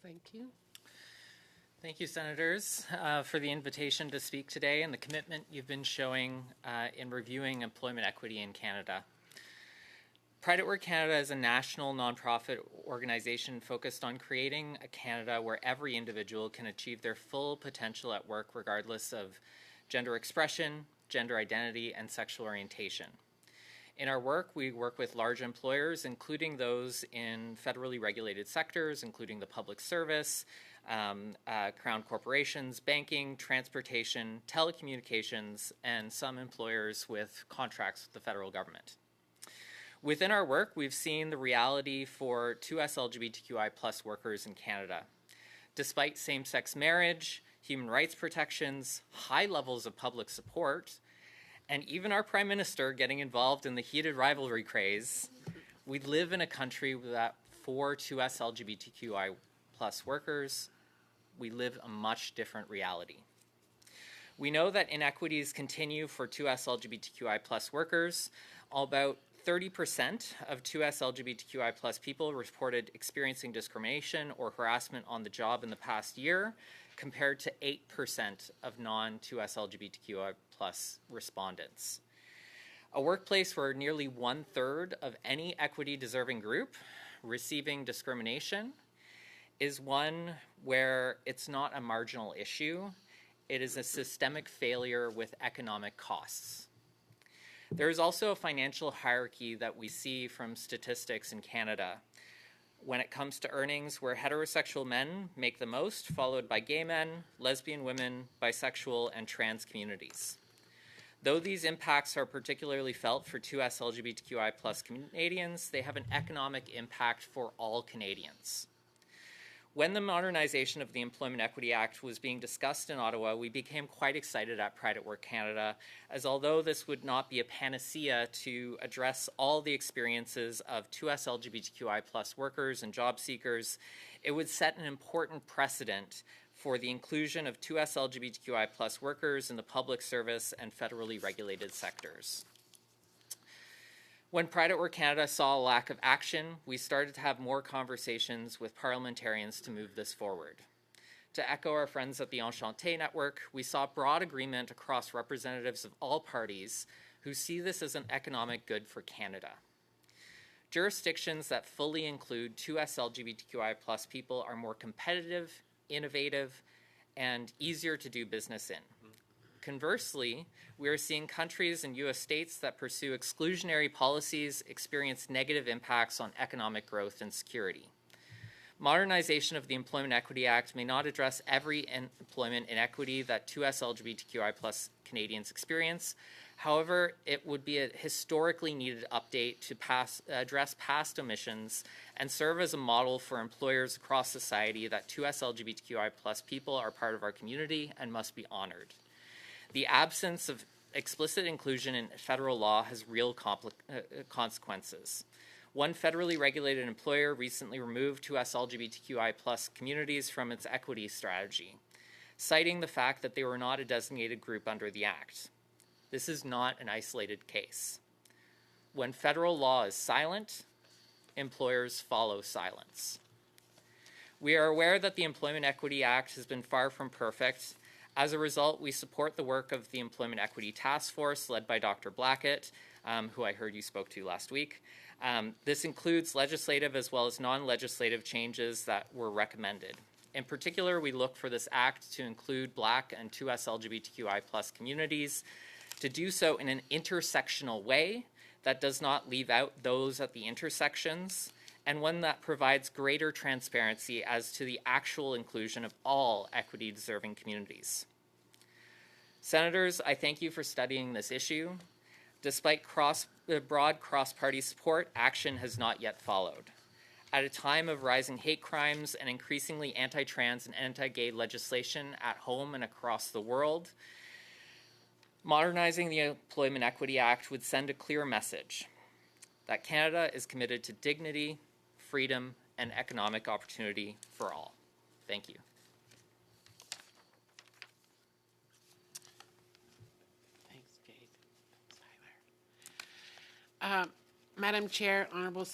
Thank you. Thank you, Senators, for the invitation to speak today and the commitment you've been showing in reviewing employment equity in Canada. Pride at Work Canada is a national nonprofit organization focused on creating a Canada where every individual can achieve their full potential at work regardless of gender expression, gender identity, and sexual orientation. In our work, we work with large employers, including those in federally regulated sectors, including the public service, crown corporations, banking, transportation, telecommunications, and some employers with contracts with the federal government. Within our work, we've seen the reality for 2S LGBTQI+ workers in Canada. Despite same-sex marriage, human rights protections, high levels of public support, and even our Prime Minister getting involved in the heated rivalry craze, we live in a country that for 2S LGBTQI+ workers, we live a much different reality. We know that inequities continue for 2S LGBTQI+ workers. About 30% of 2S LGBTQI+ people reported experiencing discrimination or harassment on the job in the past year, compared to 8% of non-2S LGBTQI+ respondents. A workplace where nearly 1/3 of any equity-deserving group receiving discrimination is one where it's not a marginal issue, it is a systemic failure with economic costs. There is also a financial hierarchy that we see from statistics in Canada when it comes to earnings, where heterosexual men make the most, followed by gay men, lesbian women, bisexual, and trans communities. Though these impacts are particularly felt for 2S LGBTQI+ Canadians, they have an economic impact for all Canadians. When the modernization of the Employment Equity Act was being discussed in Ottawa, we became quite excited at Pride at Work Canada, as although this would not be a panacea to address all the experiences of 2S LGBTQI+ workers and job seekers, it would set an important precedent for the inclusion of 2S LGBTQI+ workers in the public service and federally regulated sectors. When Pride at Work Canada saw a lack of action, we started to have more conversations with parliamentarians to move this forward. To echo our friends at the Enchanté Network, we saw broad agreement across representatives of all parties who see this as an economic good for Canada. Jurisdictions that fully include 2S LGBTQI+ people are more competitive, innovative, and easier to do business in. Conversely, we are seeing countries and U.S. states that pursue exclusionary policies experience negative impacts on economic growth and security. Modernization of the Employment Equity Act may not address every employment inequity that 2S LGBTQI+ Canadians experience. However, it would be a historically needed update to address past omissions and serve as a model for employers across society that 2S LGBTQI+ people are part of our community and must be honored. The absence of explicit inclusion in federal law has real consequences. One federally regulated employer recently removed 2S LGBTQI+ communities from its equity strategy, citing the fact that they were not a designated group under the Act. This is not an isolated case. When federal law is silent, employers follow silence. We are aware that the Employment Equity Act has been far from perfect. As a result, we support the work of the Employment Equity Task Force led by Dr. Blackett, who I heard you spoke to last week. This includes legislative as well as non-legislative changes that were recommended. In particular, we look for this act to include Black and 2S LGBTQI+ communities, to do so in an intersectional way that does not leave out those at the intersections, and one that provides greater transparency as to the actual inclusion of all equity-deserving communities. Senators, I thank you for studying this issue. Despite broad cross-party support, action has not yet followed. At a time of rising hate crimes and increasingly anti-trans and anti-gay legislation at home and across the world, modernizing the Employment Equity Act would send a clear message that Canada is committed to dignity, freedom, and economic opportunity for all. Thank you. Thanks, Jade. Madam Chair, honorable